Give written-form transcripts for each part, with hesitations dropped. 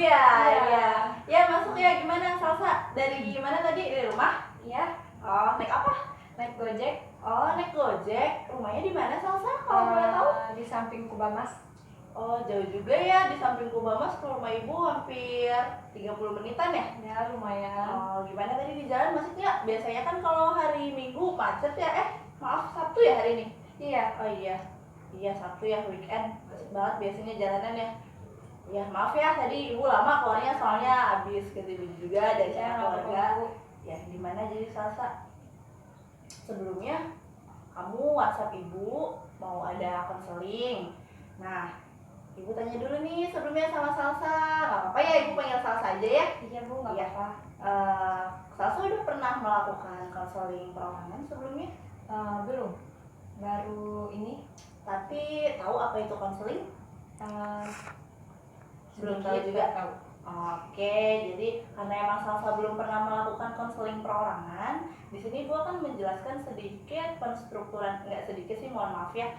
Iya, Iya. iya. Ya, masuk ya. Gimana Salsa? Dari mana tadi? Dari rumah? Iya, Oh, naik apa? naik Gojek. Oh, naik Gojek. Rumahnya di mana Salsa? Kalau boleh tahu? Di samping Kubamas. Oh, jauh juga ya. Di samping Kubamas ke rumah ibu hampir 30 menitan ya? Ya, lumayan. Oh, gimana tadi di jalan macet nggak? Biasanya kan kalau hari Minggu macet ya. Maaf, Sabtu ya hari ini? Iya. Oh iya. Iya, Sabtu ya, weekend. Macet banget biasanya jalanan ya. Ya maaf ya tadi ibu lama keluarnya soalnya habis ketemu juga dari Ya, keluarga. Ya gimana jadi Salsa? Sebelumnya kamu WhatsApp ibu mau ada konseling. Nah ibu tanya dulu nih sebelumnya sama Salsa. Gak apa-apa ya ibu panggil Salsa aja ya. Iya Bu, nggak Iya. apa-apa. Salsa udah pernah melakukan konseling perorangan sebelumnya? Belum. Baru ini. Tapi tahu apa itu konseling? Belum tahu sedikit juga. tahu. Oke, jadi karena emang Salsa belum pernah melakukan konseling perorangan, di sini Ibu akan menjelaskan sedikit penstrukturan, enggak sedikit sih, mohon maaf ya.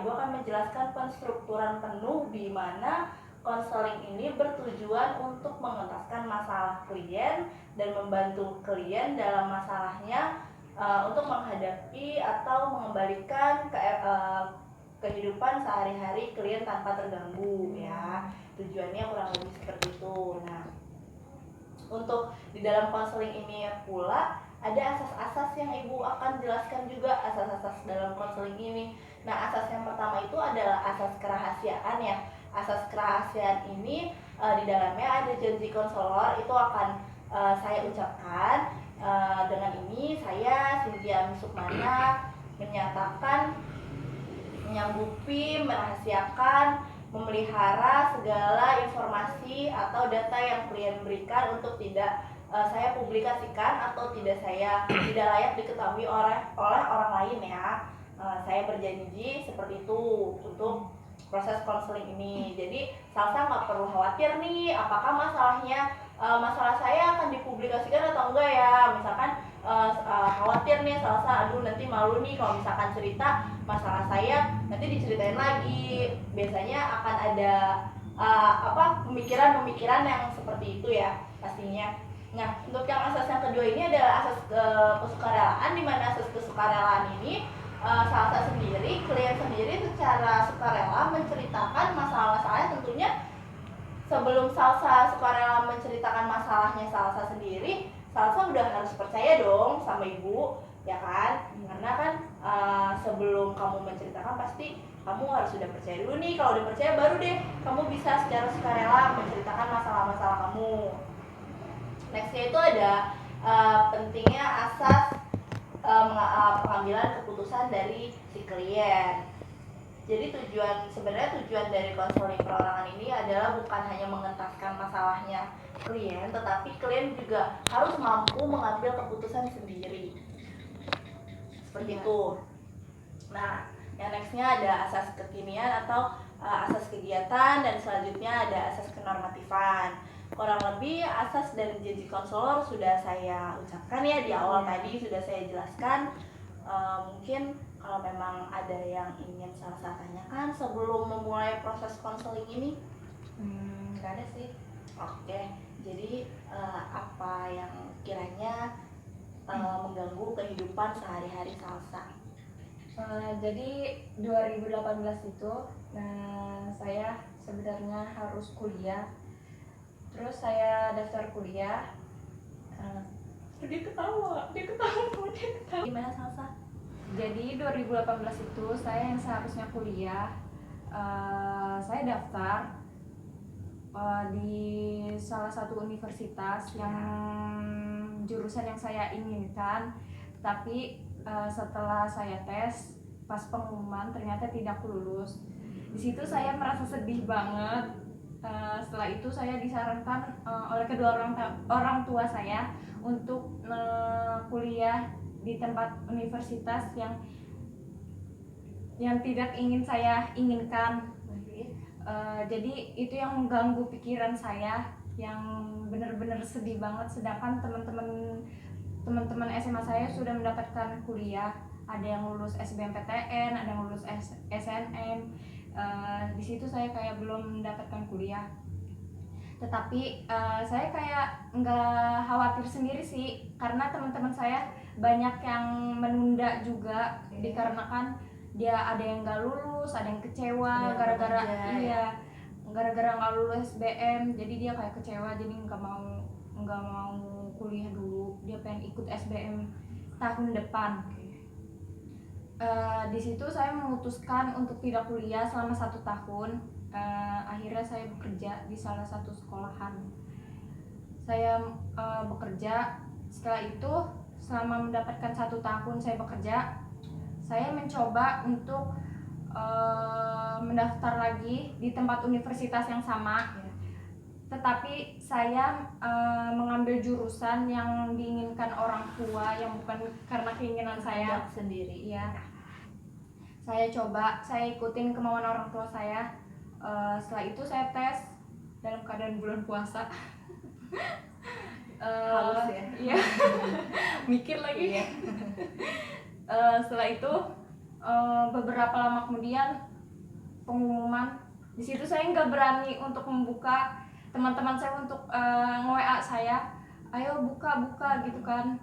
Ibu akan menjelaskan penstrukturan penuh di mana konseling ini bertujuan untuk mengentaskan masalah klien dan membantu klien dalam masalahnya untuk menghadapi atau mengembalikan kehidupan sehari-hari klien tanpa terganggu ya. Tujuannya kurang lebih seperti itu. Nah, untuk di dalam konseling ini pula ada asas-asas yang ibu akan jelaskan juga, asas-asas dalam konseling ini. Nah, asas yang pertama itu adalah asas kerahasiaan ya. Asas kerahasiaan ini di dalamnya ada janji konselor, itu akan saya ucapkan. Dengan ini saya Cynthia Sukmana menyatakan, menyanggupi, merahasiakan, memelihara segala informasi atau data yang klien berikan untuk tidak saya publikasikan atau tidak layak diketahui oleh orang lain ya. Saya berjanji seperti itu untuk proses konseling ini. Jadi Salsa nggak perlu khawatir nih apakah masalah saya akan dipublikasikan atau enggak ya. Misalkan khawatir nih Salsa, aduh nanti malu nih kalau misalkan cerita masalah saya nanti diceritain lagi. Biasanya akan ada pemikiran-pemikiran yang seperti itu ya pastinya. Nah, untuk yang asas yang kedua ini adalah asas kesukarelaan, di mana asas kesukarelaan ini Salsa sendiri, klien sendiri secara sukarela menceritakan masalah-masalahnya. Tentunya sebelum Salsa sukarela menceritakan masalahnya Salsa sendiri, Salsa udah harus percaya dong sama ibu, ya kan? Karena kan sebelum kamu menceritakan pasti kamu harus sudah percaya dulu nih. Kalau udah percaya baru deh kamu bisa secara sukarela menceritakan masalah-masalah kamu. Nextnya itu ada pentingnya asas pengambilan keputusan dari si klien. Jadi sebenarnya tujuan dari konseling perorangan ini adalah bukan hanya mengentaskan masalahnya klien, tetapi klien juga harus mampu mengambil keputusan sendiri. Seperti itu. Nah, yang nextnya ada asas kekinian atau asas kegiatan, dan selanjutnya ada asas kenormatifan. Kurang lebih asas dan janji konselor sudah saya ucapkan ya di awal tadi, sudah saya jelaskan. Mungkin kalau memang ada yang ingin Salsa tanyakan sebelum memulai proses konseling ini? Nggak ada sih. Oke, jadi apa yang kiranya mengganggu kehidupan sehari-hari Salsa? Jadi 2018 itu saya sebenarnya harus kuliah. Terus saya daftar kuliah. Dia ketawa. Gimana Salsa? Jadi 2018 itu saya yang seharusnya kuliah, saya daftar di salah satu universitas yang jurusan yang saya inginkan. Tapi setelah saya tes, pas pengumuman ternyata tidak lulus. Di situ saya merasa sedih banget. Setelah itu saya disarankan oleh kedua orang tua saya untuk kuliah di tempat universitas yang tidak saya inginkan. Jadi itu yang mengganggu pikiran saya, yang benar-benar sedih banget. Sedangkan teman-teman SMA saya sudah mendapatkan kuliah, ada yang lulus SBMPTN, ada yang lulus SNM. Di situ saya kayak belum mendapatkan kuliah. Tetapi saya kayak nggak khawatir sendiri sih, karena teman-teman saya banyak yang menunda juga dikarenakan dia ada yang nggak lulus, ada yang kecewa gara-gara gara-gara nggak lulus SBM, jadi dia kayak kecewa, jadi nggak mau kuliah dulu, dia pengen ikut SBM tahun depan. Di situ saya memutuskan untuk tidak kuliah selama 1 tahun. Akhirnya saya bekerja di salah satu sekolahan. Saya bekerja. Setelah itu, selama mendapatkan 1 tahun saya bekerja, saya mencoba untuk mendaftar lagi di tempat universitas yang sama. Tetapi saya mengambil jurusan yang diinginkan orang tua, yang bukan karena keinginan saya sendiri. Iya. Saya ikutin kemauan orang tua saya. Setelah itu saya tes dalam keadaan bulan puasa. Haus ya? Iya. Mikir lagi. Iya. Setelah itu beberapa lama kemudian pengumuman. Di situ saya nggak berani untuk membuka, teman-teman saya untuk nge-WA saya, ayo buka gitu kan,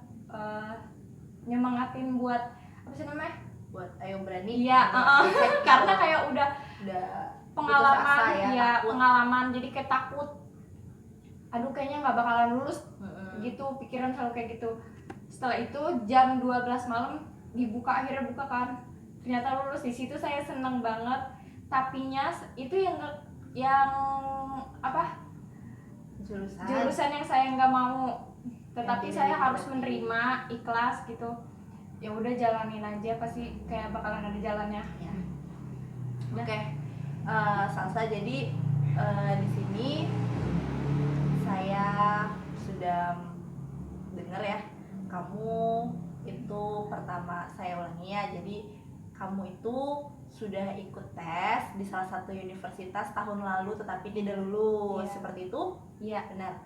nyemangatin buat apa sih namanya? Buat ayo berani. Iya, karena kayak udah pengalaman, pengalaman, jadi kayak takut. Aduh, kayaknya nggak bakalan lulus, gitu, pikiran selalu kayak gitu. Setelah itu jam 12 malam dibuka, akhirnya buka kan, ternyata lulus. Di situ saya seneng banget. Tapinya itu yang apa? Jurusan yang saya nggak mau, tetapi saya harus menerima, ikhlas gitu. Ya udah, jalanin aja, pasti kayak bakalan ada jalannya. Ya. Oke. Salsa, jadi di sini saya sudah dengar ya, kamu itu pertama, saya ulangi ya, jadi kamu itu sudah ikut tes di salah satu universitas tahun lalu tetapi tidak lulus. Seperti itu? Iya, benar.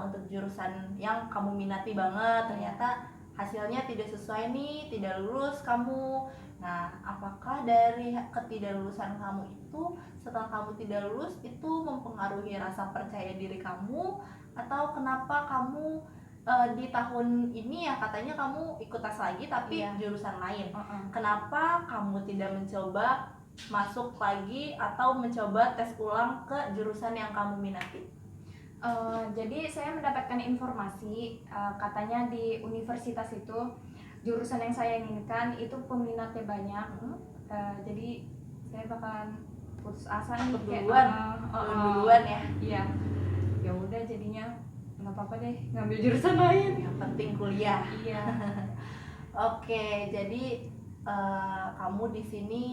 Untuk jurusan yang kamu minati banget, ternyata hasilnya tidak sesuai nih, tidak lulus kamu. Nah, apakah dari ketidaklulusan kamu itu, setelah kamu tidak lulus, itu mempengaruhi rasa percaya diri kamu? Atau kenapa kamu di tahun ini ya katanya kamu ikut tes lagi tapi jurusan lain? Kenapa kamu tidak mencoba masuk lagi atau mencoba tes ulang ke jurusan yang kamu minati? Jadi saya mendapatkan informasi, katanya di universitas itu jurusan yang saya inginkan itu peminatnya banyak. Jadi saya bakalan putus asa nih, duluan ya. Iya. Ya udah, jadinya nggak apa-apa deh, ngambil jurusan lain. Yang penting kuliah. Iya. Oke, jadi kamu di sini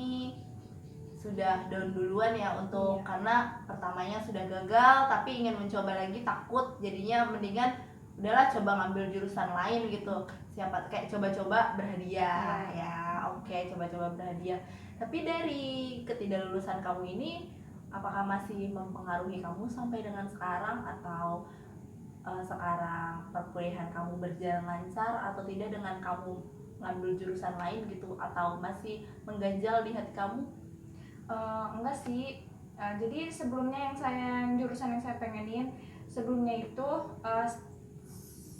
sudah down duluan ya untuk karena pertamanya sudah gagal tapi ingin mencoba lagi, takut, jadinya mendingan udahlah coba ngambil jurusan lain gitu, siapa kayak coba-coba berhadiah ya. Oke, coba-coba berhadiah. Tapi dari ketidaklulusan kamu ini apakah masih mempengaruhi kamu sampai dengan sekarang, atau sekarang perkuliahan kamu berjalan lancar atau tidak dengan kamu ngambil jurusan lain gitu, atau masih mengganjal di hati kamu? Enggak sih. Jadi sebelumnya jurusan yang saya pengenin sebelumnya itu,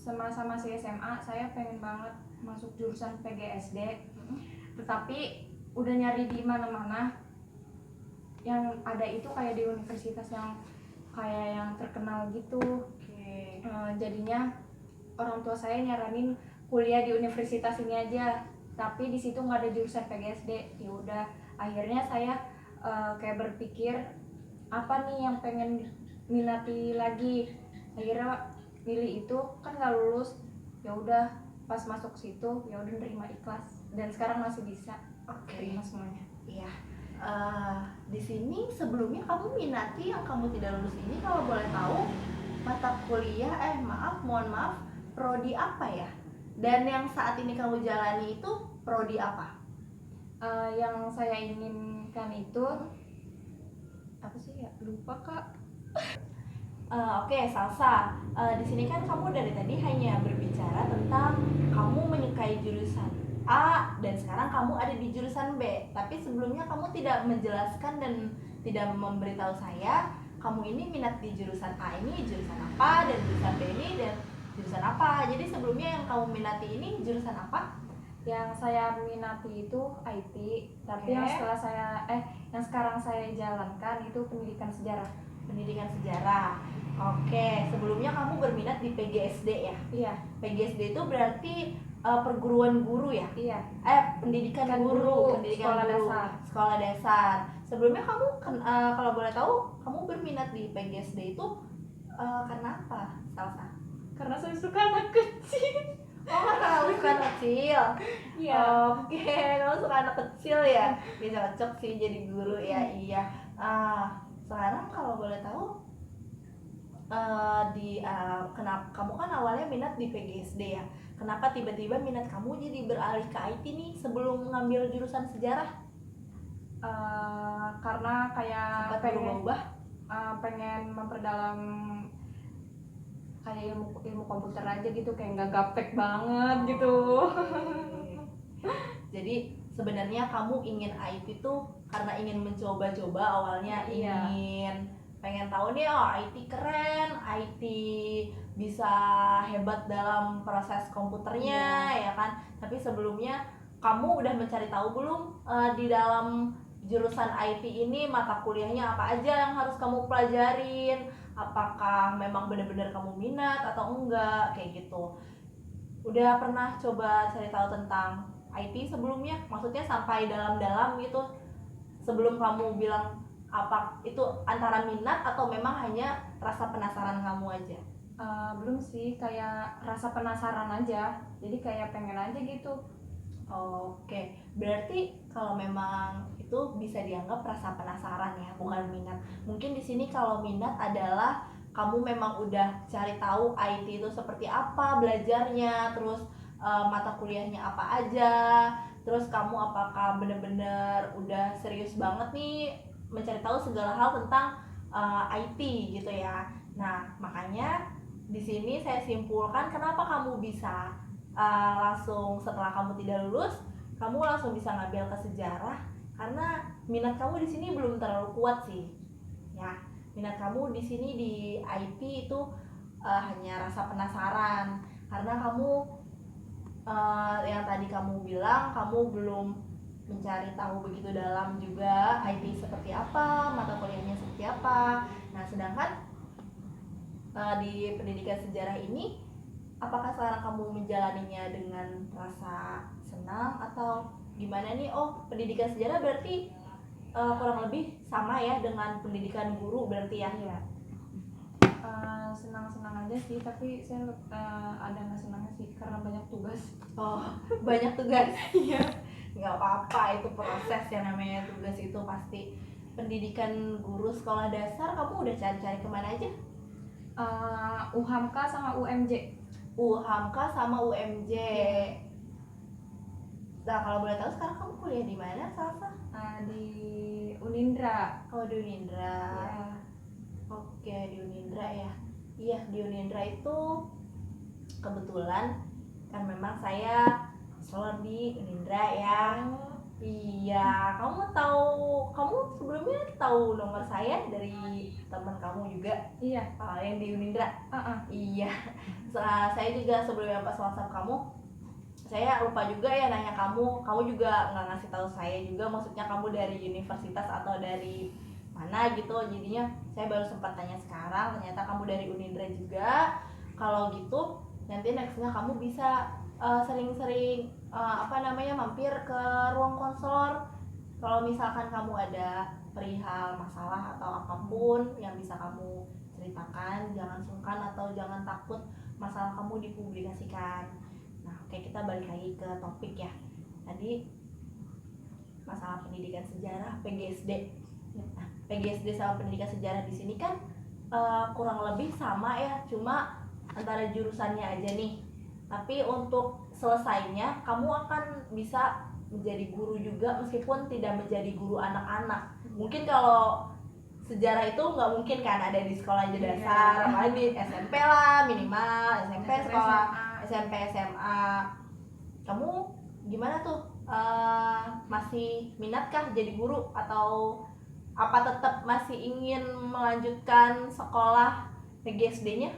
semasa masih SMA saya pengen banget masuk jurusan PGSD, tetapi udah nyari di mana-mana, yang ada itu kayak di universitas yang kayak yang terkenal gitu. Jadinya orang tua saya nyaranin kuliah di universitas ini aja, tapi di situ nggak ada jurusan PGSD. Ya udah, akhirnya saya kayak berpikir apa nih yang pengen minati lagi, akhirnya milih itu, kan nggak lulus. Ya udah, pas masuk situ ya udah nerima, ikhlas, dan sekarang masih bisa terima semuanya. Iya. Di sini sebelumnya kamu minati yang kamu tidak lulus ini, kalau boleh tahu mata kuliah mohon maaf prodi apa ya? Dan yang saat ini kamu jalani itu prodi apa? Yang saya inginkan itu apa sih ya, lupa Kak. Oke, Salsa. Di sini kan kamu dari tadi hanya berbicara tentang kamu menyukai jurusan A dan sekarang kamu ada di jurusan B. Tapi sebelumnya kamu tidak menjelaskan dan tidak memberitahu saya kamu ini minat di jurusan A ini jurusan apa, dan jurusan B ini dan jurusan apa. Jadi sebelumnya yang kamu minati ini jurusan apa? Yang saya minati itu IT, tapi Oke. yang sekarang saya jalankan itu pendidikan sejarah. Pendidikan sejarah. Oke, sebelumnya kamu berminat di PGSD ya? Iya. PGSD itu berarti perguruan guru ya? Iya. Pendidikan Kan guru, sekolah dasar. sekolah dasar. Sebelumnya kamu kalau boleh tahu, kamu berminat di PGSD itu karena apa, Salsa? Karena saya suka anak kecil. Oh, karena kamu suka anak kecil. Iya. Oke, kamu suka anak kecil ya? Bisa cocok sih jadi guru ya. Iya. Sekarang kalau boleh tahu, kenapa kamu kan awalnya minat di PGSD ya? Kenapa tiba-tiba minat kamu jadi beralih ke IT nih sebelum ngambil jurusan sejarah? Karena kayak Sempat berubah-ubah? pengen memperdalam kayak ilmu komputer aja gitu, kayak nggak gaptek banget gitu. Jadi sebenarnya kamu ingin IT tuh karena ingin mencoba-coba awalnya, Iya. pengen tahu nih, oh IT keren, IT bisa hebat dalam proses komputernya, ya kan? Tapi sebelumnya kamu udah mencari tahu belum di dalam jurusan IT ini mata kuliahnya apa aja yang harus kamu pelajarin? Apakah memang benar-benar kamu minat atau enggak, kayak gitu? Udah pernah coba cari tahu tentang IT sebelumnya? Maksudnya sampai dalam-dalam gitu sebelum kamu bilang apa itu antara minat atau memang hanya rasa penasaran kamu aja? Belum sih, kayak rasa penasaran aja, jadi kayak pengen aja gitu. Oke, berarti kalau memang itu bisa dianggap rasa penasaran ya, bukan minat. Mungkin di sini kalau minat adalah kamu memang udah cari tahu IT itu seperti apa belajarnya, terus mata kuliahnya apa aja, terus kamu apakah bener-bener udah serius banget nih mencari tahu segala hal tentang IT gitu ya. Nah, makanya di sini saya simpulkan kenapa kamu bisa langsung setelah kamu tidak lulus kamu langsung bisa ngambil ke sejarah, karena minat kamu di sini belum terlalu kuat sih ya. Minat kamu di sini di IT itu hanya rasa penasaran, karena kamu yang tadi kamu bilang kamu belum mencari tahu begitu dalam juga IT seperti apa, mata kuliahnya seperti apa. Nah, sedangkan di pendidikan sejarah ini, apakah sekarang kamu menjalaninya dengan rasa senang atau gimana nih? Oh, pendidikan sejarah berarti kurang lebih sama ya dengan pendidikan guru berarti ya? Iya. Senang-senang aja sih, tapi saya ada nggak senangnya sih karena banyak tugas. Oh, banyak tugas. Iya. Nggak apa-apa, itu proses yang namanya tugas itu pasti. Pendidikan guru sekolah dasar kamu udah cari-cari kemana aja? UHAMKA sama UMJ. UHAMKA sama UMJ. Nah, kalau boleh tahu sekarang kamu kuliah di mana, Salsa? Di Unindra. Oh, di Unindra. Ya. Oke, di Unindra ya. Iya, di Unindra itu kebetulan kan memang saya selalu di Unindra ya. Iya, kamu sebelumnya tahu nomor saya dari teman kamu juga? Iya. Yang di Unindra. Iya. Saya juga sebelumnya pas WhatsApp kamu, saya lupa juga ya nanya kamu juga nggak ngasih tahu saya juga, maksudnya kamu dari universitas atau dari mana gitu. Jadinya saya baru sempat tanya sekarang, ternyata kamu dari Unindra juga. Kalau gitu nanti nextnya kamu bisa sering-sering mampir ke ruang konselor. Kalau misalkan kamu ada perihal masalah atau apapun yang bisa kamu ceritakan, jangan sungkan atau jangan takut masalah kamu dipublikasikan. Nah, oke, kita balik lagi ke topik ya. Tadi masalah pendidikan sejarah PGSD. Nah, PGSD sama pendidikan sejarah di sini kan kurang lebih sama ya, cuma antara jurusannya aja nih. Tapi untuk selesainya kamu akan bisa menjadi guru juga meskipun tidak menjadi guru anak-anak. Mungkin kalau sejarah itu nggak mungkin kan ada di sekolah aja dasar, apalagi di SMP lah minimal, SMP sekolah SMP SMA. Kamu gimana tuh? Masih minatkah jadi guru atau Apa tetap masih ingin melanjutkan sekolah PGSD-nya?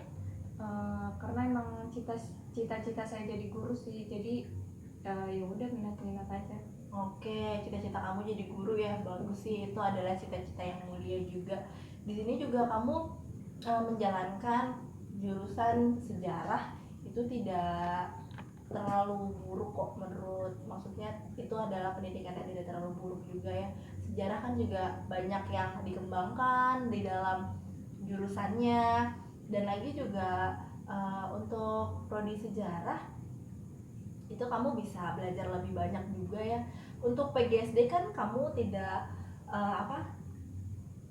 Karena emang cita-cita saya jadi guru sih, jadi ya udah minat aja. Oke, cita-cita kamu jadi guru ya, bagus sih. Itu adalah cita-cita yang mulia juga. Di sini juga kamu menjalankan jurusan sejarah, itu tidak terlalu buruk kok maksudnya itu adalah pendidikan yang tidak terlalu buruk juga ya. Sejarah kan juga banyak yang dikembangkan di dalam jurusannya, dan lagi juga untuk prodi sejarah itu kamu bisa belajar lebih banyak juga ya. Untuk PGSD kan kamu tidak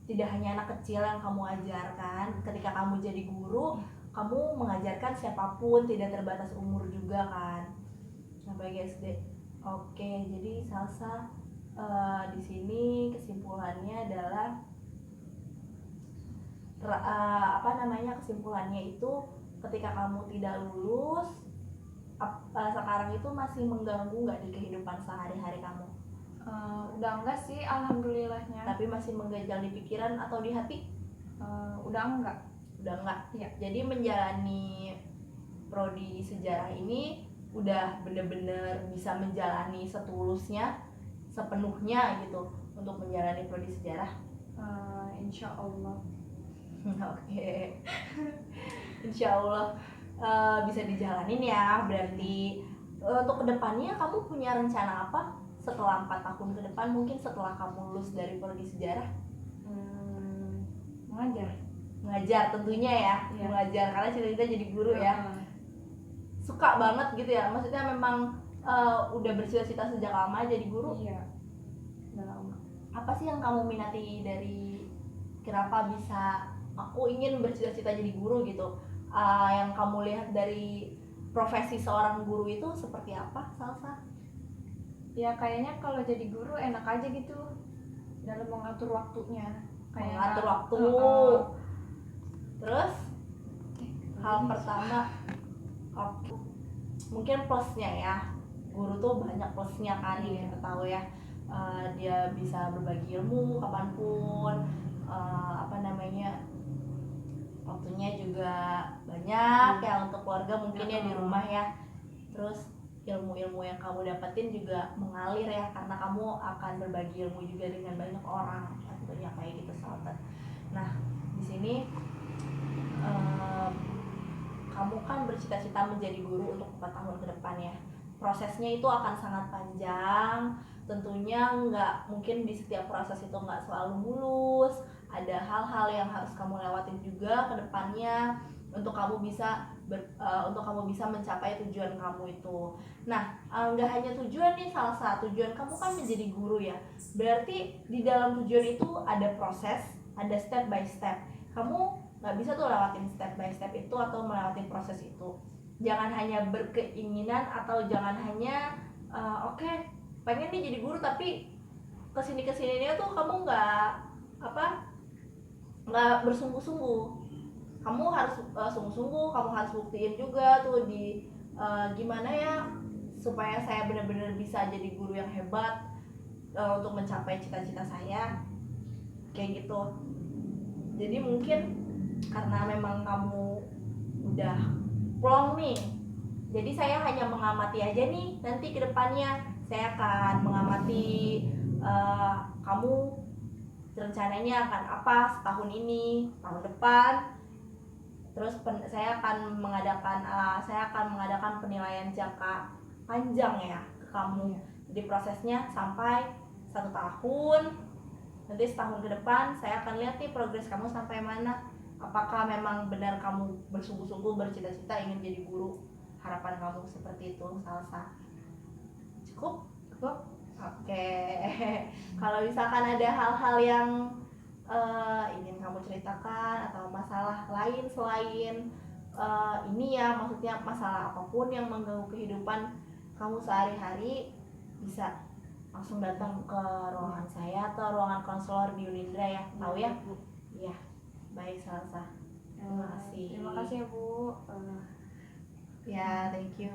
tidak hanya anak kecil yang kamu ajarkan. Ketika kamu jadi guru, kamu mengajarkan siapapun, tidak terbatas umur juga kan. Nah, PGSD. Oke, jadi Salsa di sini kesimpulannya adalah kesimpulannya itu ketika kamu tidak lulus sekarang itu masih mengganggu nggak di kehidupan sehari-hari kamu? Udah enggak sih, alhamdulillahnya. Tapi masih mengganjal di pikiran atau di hati? Udah enggak. Udah enggak? Iya. Jadi menjalani prodi sejarah ini udah bener-bener bisa menjalani setulusnya, sepenuhnya gitu untuk menjalani prodi sejarah? Insya Allah. Oke. Insya Allah bisa dijalanin ya. Berarti untuk kedepannya kamu punya rencana apa setelah 4 tahun ke depan, mungkin setelah kamu lulus dari prodi sejarah? Mengajar tentunya ya. Iya. Mengajar karena cita-cita jadi guru ya. Suka banget gitu ya, maksudnya memang udah bercita-cita sejak lama jadi guru? Iya, udah lama. Apa sih yang kamu minati dari kenapa bisa aku ingin bercita-cita jadi guru gitu? Yang kamu lihat dari profesi seorang guru itu seperti apa, Salsa? Ya kayaknya kalau jadi guru enak aja gitu dalam mengatur waktunya. Mengatur waktu. Terus hal pertama waktu. Mungkin plusnya ya, guru tuh banyak plusnya kan, yang kita tahu ya. Dia bisa berbagi ilmu kapanpun, waktunya juga banyak ya untuk keluarga mungkin ya di rumah ya. Terus ilmu-ilmu yang kamu dapetin juga mengalir ya, karena kamu akan berbagi ilmu juga dengan banyak orang, tentunya kayak gitu sahabat. Nah, di sini kamu kan bercita-cita menjadi guru untuk 4 tahun ke depan ya. Prosesnya itu akan sangat panjang, tentunya nggak mungkin di setiap proses itu nggak selalu mulus. Ada hal-hal yang harus kamu lewatin juga ke depannya untuk kamu bisa mencapai tujuan kamu itu. Nah, nggak hanya tujuan nih, salah satu tujuan kamu kan menjadi guru ya. Berarti di dalam tujuan itu ada proses, ada step by step. Kamu nggak bisa tuh lewatin step by step itu atau melewati proses itu. Jangan hanya berkeinginan atau jangan hanya pengen nih jadi guru tapi kesini tuh kamu nggak bersungguh-sungguh. Kamu harus sungguh-sungguh, kamu harus buktiin juga tuh di gimana ya supaya saya benar-benar bisa jadi guru yang hebat untuk mencapai cita-cita saya kayak gitu. Jadi mungkin karena memang kamu udah plong nih, jadi saya hanya mengamati aja nih, nanti ke depannya saya akan mengamati kamu rencananya akan apa setahun ini, tahun depan. Terus saya akan mengadakan penilaian jangka panjang ya ke kamu. Jadi prosesnya sampai 1 tahun. Nanti setahun ke depan saya akan lihat nih progres kamu sampai mana. Apakah memang benar kamu bersungguh-sungguh bercita-cita ingin jadi guru? Harapan kamu seperti itu, Salsa. Cukup? Oke. Kalau misalkan ada hal-hal yang ingin kamu ceritakan atau masalah lain selain ini ya, maksudnya masalah apapun yang mengganggu kehidupan kamu sehari-hari, bisa langsung datang ke ruangan saya atau ruangan konselor di Unindra ya, tahu ya? Iya, baik Salsa. Terima kasih. Terima kasih ya Bu. Ya, thank you.